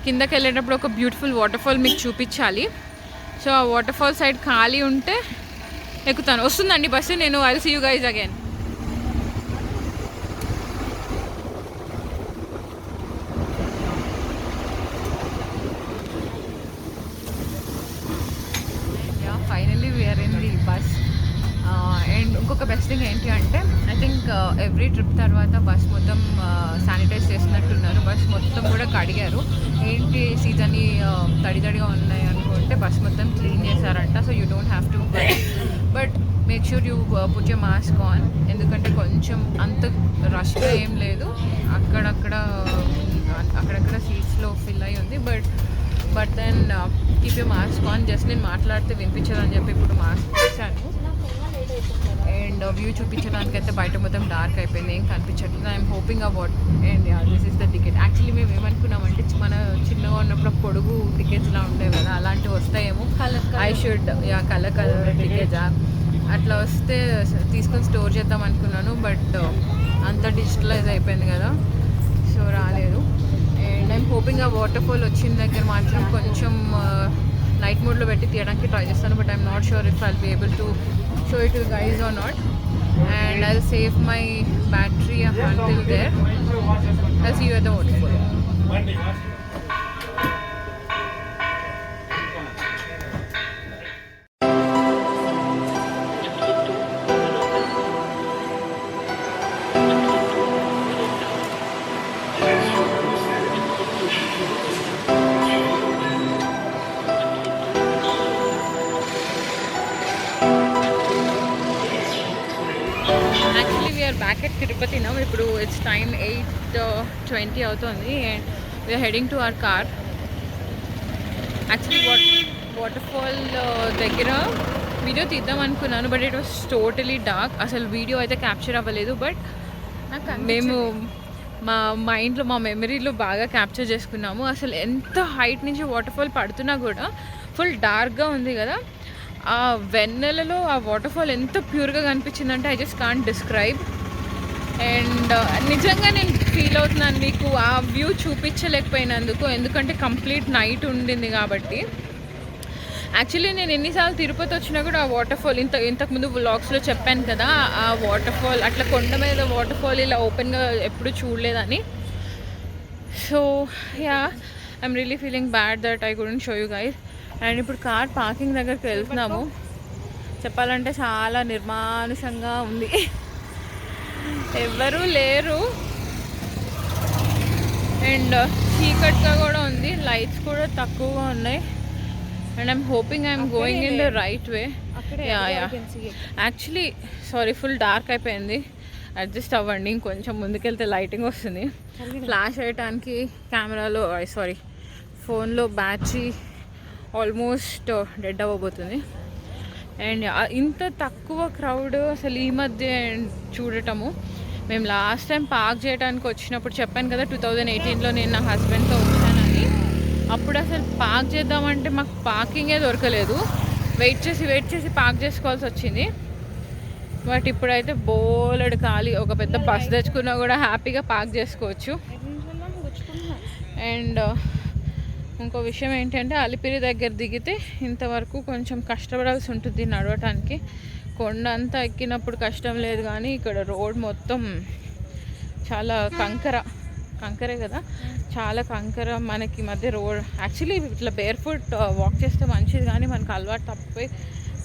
కిందకి వెళ్ళేటప్పుడు ఒక బ్యూటిఫుల్ వాటర్ ఫాల్ మీకు చూపించాలి. సో ఆ వాటర్ ఫాల్ సైడ్ ఖాళీ ఉంటే ఎక్కుతాను. వస్తుందండి బస్సు. నేను I will see you guys again. Finally we're in the bus. And ఇంకొక బెస్ట్ థింగ్ ఏంటి అంటే ఐ థింక్ ఎవ్రీ ట్రిప్ తర్వాత బస్ మొత్తం శానిటైజ్ చేసినట్టున్నారు. బస్ మొత్తం కూడా కడిగారు. ఏంటి సీజన్ తడిగా ఉన్నాయి అనుకుంటే బస్ మొత్తం క్లీన్ చేశారంట. So you don't have to but make sure you put your mask on. ఎందుకంటే కొంచెం అంత రష్గా ఏం లేదు, అక్కడక్కడ సీట్స్లో ఫిల్ అయ్యి ఉంది. But then keep you mask on. Just నేను మాట్లాడితే వినిపించదని చెప్పి ఇప్పుడు మాస్క్ వేసాను. అండ్ వ్యూ చూపించడానికి అయితే బయట మొత్తం డార్క్ అయిపోయింది, ఏం కనిపించట్లేదు. I'm hoping about. And this is the ticket. Actually మేము ఏమనుకున్నామంటే మన చిన్నగా ఉన్నప్పుడు పొడుగు టికెట్స్లా ఉండేవి కదా, అలాంటివి వస్తాయేమో. ఐ షుడ్ కలర్ టికెట్స్ అట్లా వస్తే తీసుకొని స్టోర్ చేద్దాం అనుకున్నాను. బట్ అంత డిజిటలైజ్ అయిపోయింది కదా, సో రాలేదు. అండ్ ఐఎమ్ హోపింగ్ ఆ వాటర్ ఫాల్ వచ్చిన దగ్గర మాత్రం కొంచెం నైట్ మోడ్లో పెట్టి తీయడానికి ట్రై చేస్తాను. But I'm not sure if I'll be able to show it to the guys or not, and I'll save my battery until there. I'll see you at the waterfall. Actually, we are back at Tirupati now. ఇప్పుడు it's time 8:20 అవుతుంది and we are heading to our car. Actually, waterfall దగ్గర video తీద్దాం అనుకున్నాను, but it was totally dark. అసలు video అయితే capture అవ్వలేదు, but మేము మా మైండ్లో, మా మెమరీలో బాగా క్యాప్చర్ చేసుకున్నాము. అసలు ఎంత హైట్ నుంచి వాటర్ఫాల్ పడుతున్నా కూడా ఫుల్ డార్క్గా ఉంది కదా. ఆ వెన్నెలలో ఆ వాటర్ఫాల్ ఎంత ప్యూర్గా కనిపించిందంటే I just can't describe. And నిజంగా నేను ఫీల్ అవుతున్నాను మీకు ఆ వ్యూ చూపించలేకపోయినందుకు, ఎందుకంటే కంప్లీట్ నైట్ ఉండింది కాబట్టి. యాక్చువల్లీ నేను ఎన్నిసార్లు తిరుపతి వచ్చినా కూడా ఆ వాటర్ఫాల్ ఇంతకుముందు వ్లాగ్స్లో చెప్పాను కదా, ఆ వాటర్ఫాల్ అట్లా కొండ మీద వాటర్ఫాల్ ఇలా ఓపెన్గా ఎప్పుడు చూడలేదని. So yeah, I'm really feeling bad that I couldn't show you guys. And ఇప్పుడు కార్ పార్కింగ్ దగ్గరికి వెళ్తున్నాము. చెప్పాలంటే చాలా నిర్మానుషంగా ఉంది, ఎవ్వరూ లేరు అండ్ చీకట్గా కూడా ఉంది, లైట్స్ కూడా తక్కువగా ఉన్నాయి. And I'm hoping I'm going in the right way. Yeah actually sorry, full dark అయిపోయింది, అడ్జస్ట్ అవ్వండి. ఇంకొంచెం ముందుకెళ్తే లైటింగ్ వస్తుంది. ఫ్లాష్ అయ్యటానికి కెమెరాలో సారీ ఫోన్లో బ్యాటరీ ఆల్మోస్ట్ డెడ్ అవ్వబోతుంది. అండ్ ఇంత తక్కువ క్రౌడ్ అసలు ఈ మధ్య చూడటము. మేము లాస్ట్ టైం పార్క్ చేయడానికి వచ్చినప్పుడు చెప్పాను కదా, 2018లో నేను నా హస్బెండ్తో వచ్చానని. అప్పుడు అసలు పార్క్ చేద్దామంటే మాకు పార్కింగే దొరకలేదు, వెయిట్ చేసి పార్క్ చేసుకోవాల్సి వచ్చింది. బట్ ఇప్పుడైతే బోలెడు ఖాళీ, ఒక పెద్ద బస్ తెచ్చుకున్నా కూడా హ్యాపీగా పార్క్ చేసుకోవచ్చు. అండ్ ఇంకో విషయం ఏంటంటే అలిపిరి దగ్గర దిగితే ఇంతవరకు కొంచెం కష్టపడాల్సి ఉంటుంది నడవటానికి. కొండ అంతా ఎక్కినప్పుడు కష్టం లేదు, కానీ ఇక్కడ రోడ్ మొత్తం చాలా కంకరే కదా, చాలా కంకర. మనకి మధ్య రోడ్ యాక్చువల్లీ ఇట్లా బేర్ ఫుట్ వాక్ చేస్తే మంచిది, కానీ మనకు అలవాటు తప్పిపోయి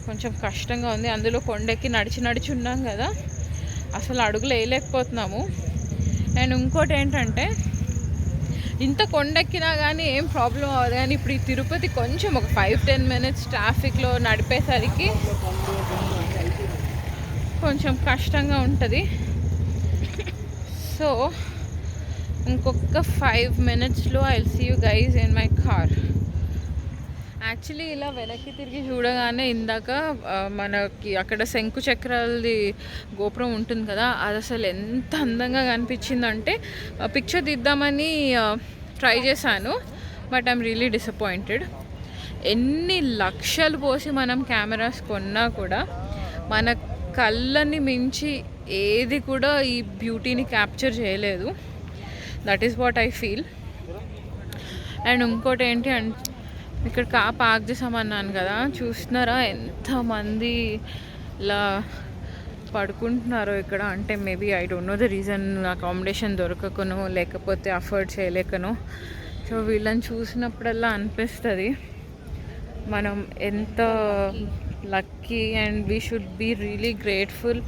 కొంచెం కష్టంగా ఉంది. అందులో కొండెక్కి నడిచి ఉన్నాం కదా, అసలు అడుగులు వేయలేకపోతున్నాము. అండ్ ఇంకోటి ఏంటంటే ఇంత కొండెక్కినా కానీ ఏం ప్రాబ్లం అవ్వదు, కానీ ఇప్పుడు ఈ తిరుపతి కొంచెం ఒక 5-10 minutes ట్రాఫిక్లో నడిపేసరికి కొంచెం కష్టంగా ఉంటుంది. సో ఇంకొక 5 minutesలో I will see you guys in my car. Actually ఇలా వెనక్కి తిరిగి చూడగానే ఇందాక మనకి అక్కడ శంకు చక్రాలది గోపురం ఉంటుంది కదా, అది అసలు ఎంత అందంగా కనిపించిందంటే పిక్చర్ తీద్దామని ట్రై చేశాను, బట్ ఐఎమ్ రియలీ డిసప్పాయింటెడ్. ఎన్ని లక్షలు పోసి మనం కెమెరాస్ కొన్నా కూడా మన కళ్ళని మించి ఏది కూడా ఈ బ్యూటీని క్యాప్చర్ చేయలేదు. That is what I feel. And ఇంకోటి ఏంటి అంటే ఇక్కడ పార్క్ చేసామన్నాను కదా, చూస్తున్నారా ఎంతమంది ఇలా పడుకుంటున్నారో ఇక్కడ. అంటే maybe I don't know the reason, accommodation దొరకకనో లేకపోతే అఫోర్డ్ చేయలేకనో. సో వీళ్ళని చూసినప్పుడల్లా అనిపిస్తుంది మనం ఎంత lucky and we should be really grateful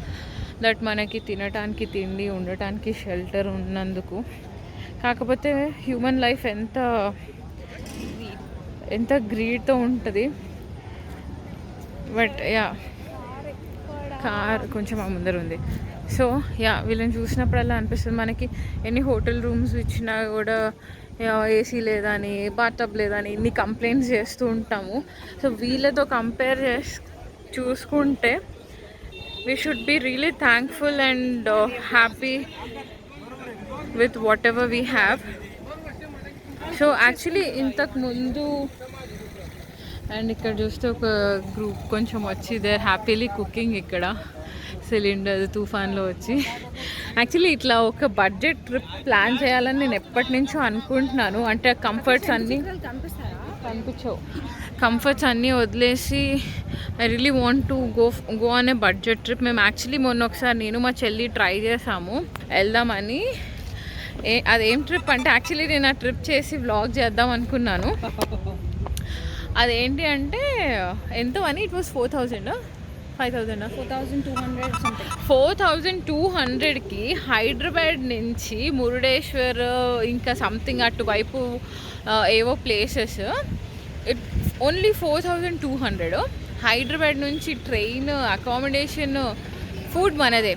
that మనకి తినటానికి తిండి, ఉండటానికి షెల్టర్ ఉన్నందుకు. కాకపోతే హ్యూమన్ లైఫ్ ఎంత గ్రీడ్తో ఉంటుంది. బట్ యా, కార్ కొంచెం ఆ ముందర ఉంది. సో యా, వీళ్ళని చూసినప్పుడల్లా అనిపిస్తుంది మనకి ఎన్ని హోటల్ రూమ్స్ ఇచ్చినా కూడా ఏసీ లేదని, బాత్టబ్ లేదని ఇన్ని కంప్లైంట్స్ చేస్తూ ఉంటాము. సో వీళ్ళతో కంపేర్ చూసుకుంటే we should be really thankful and happy with whatever we have. So actually ఇంతకు ముందు అండ్ ఇక్కడ చూస్తే ఒక గ్రూప్ కొంచెం వచ్చి దే ఆర్ హ్యాపీలీ కుకింగ్ ఇక్కడ సిలిండర్ తుఫాన్లో వచ్చి. యాక్చువల్లీ ఇట్లా ఒక బడ్జెట్ ట్రిప్ ప్లాన్ చేయాలని నేను ఎప్పటి నుంచో అనుకుంటున్నాను. అంటే కంఫర్ట్స్ అన్నీ కనిపించవు, కంఫర్ట్స్ అన్నీ వదిలేసి I really want to go on a budget trip. మేము యాక్చువల్లీ మొన్న ఒకసారి నేను మా చెల్లి ట్రై చేసాము వెళ్దామని. అదేం ట్రిప్ అంటే యాక్చువల్లీ నేను ఆ ట్రిప్ చేసి వ్లాగ్ చేద్దాం అనుకున్నాను. అదేంటి అంటే ఎంతో అని ఇట్ వాస్ 4,000 5,000 4,200 సంథింగ్. 4,200కి హైదరాబాద్ నుంచి మురుడేశ్వర్ ఇంకా సంథింగ్ అటువైపు ఏవో ప్లేసెస్ ఇట్ ఓన్లీ 4,200. హైదరాబాద్ నుంచి ట్రైన్, అకామిడేషన్, ఫుడ్ మనదే.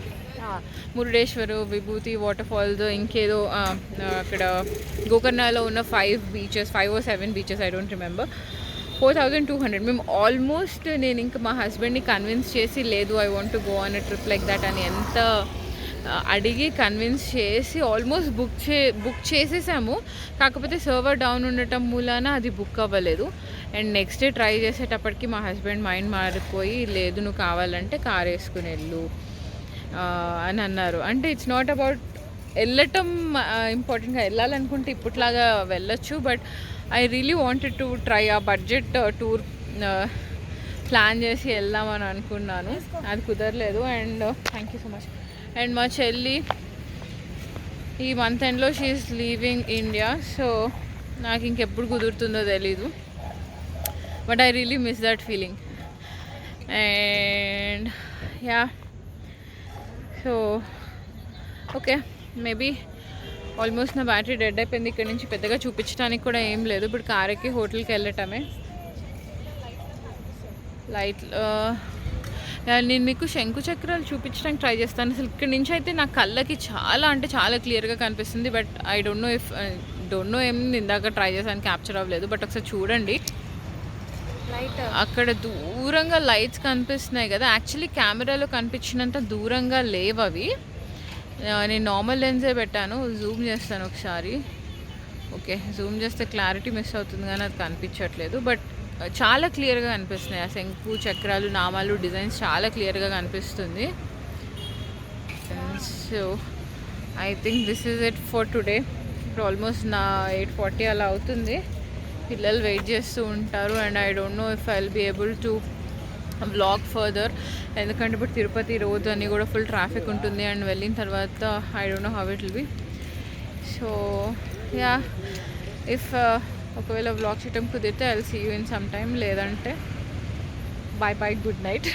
మురుడేశ్వర్, విభూతి వాటర్ ఫాల్స్, ఇంకేదో అక్కడ గోకర్ణలో ఉన్న 5 or 7 beaches, I don't remember. 4,200. మేము ఆల్మోస్ట్ నేను ఇంకా మా హస్బెండ్ని కన్విన్స్ చేసి లేదు I want to go on a trip like that అని ఎంత అడిగి కన్విన్స్ చేసి ఆల్మోస్ట్ బుక్ చేసేసాము. కాకపోతే సర్వర్ డౌన్ ఉండటం మూలాన అది బుక్ అవ్వలేదు. అండ్ నెక్స్ట్ డే ట్రై చేసేటప్పటికి మా హస్బెండ్ మైండ్ మారిపోయి లేదు నువ్వు కావాలంటే కార్ వేసుకుని వెళ్ళు అని అన్నారు. అంటే ఇట్స్ నాట్ అబౌట్ వెళ్ళటం ఇంపార్టెంట్గా, వెళ్ళాలనుకుంటే ఇప్పట్లాగా వెళ్ళొచ్చు. But I really wanted to try ఆ బడ్జెట్ టూర్ ప్లాన్ చేసి వెళ్దామని అనుకున్నాను. అది కుదరలేదు. And thank you so much. And మా చెల్లి ఈ మంత్ ఎండ్లో షీఈస్ లీవింగ్ ఇండియా. సో నాకు ఇంకెప్పుడు కుదురుతుందో తెలీదు. But I really miss that feeling. And yeah, so okay, maybe almost నా బ్యాటరీ డెడ్ అయిపోయింది. ఇక్కడ నుంచి పెద్దగా చూపించడానికి కూడా ఏం లేదు. ఇప్పుడు కార్ ఎక్కి హోటల్కి వెళ్ళటమే. లైట్ నేను మీకు శంకు చక్రాలు చూపించడానికి ట్రై చేస్తాను. అసలు ఇక్కడ నుంచి అయితే నా కళ్ళకి చాలా అంటే చాలా క్లియర్గా కనిపిస్తుంది. బట్ ఐ డోంట్ నో ఏమి ఇందాక ట్రై చేసాను, క్యాప్చర్ అవ్వలేదు. బట్ ఒకసారి చూడండి, లైట్ అక్కడ దూరంగా లైట్స్ కనిపిస్తున్నాయి కదా. యాక్చువల్లీ కెమెరాలో కనిపించినంత దూరంగా లేవు అవి. నేను నార్మల్ లెన్సే పెట్టాను. జూమ్ చేస్తాను ఒకసారి. ఓకే, జూమ్ చేస్తే క్లారిటీ మిస్ అవుతుంది కానీ అది కనిపించట్లేదు. బట్ చాలా క్లియర్గా కనిపిస్తున్నాయి. ఆ శంకు చక్రాలు, నామాలు, డిజైన్స్ చాలా క్లియర్గా కనిపిస్తుంది. So I think this is it for today. ఇప్పుడు ఆల్మోస్ట్ నా 8:40 అలా అవుతుంది. పిల్లలు వెయిట్ చేస్తూ ఉంటారు. And I don't know if I will be able to vlog further. ఎందుకంటే ఇప్పుడు తిరుపతి రోడ్ అని కూడా ఫుల్ ట్రాఫిక్ ఉంటుంది. అండ్ వెళ్ళిన తర్వాత I don't know how it will be. So ya, if ఒకవేళ వ్లాగ్ చేయటం కుదిరితే I will see you in some time. లేదంటే బాయ్ బాయ్, గుడ్ నైట్.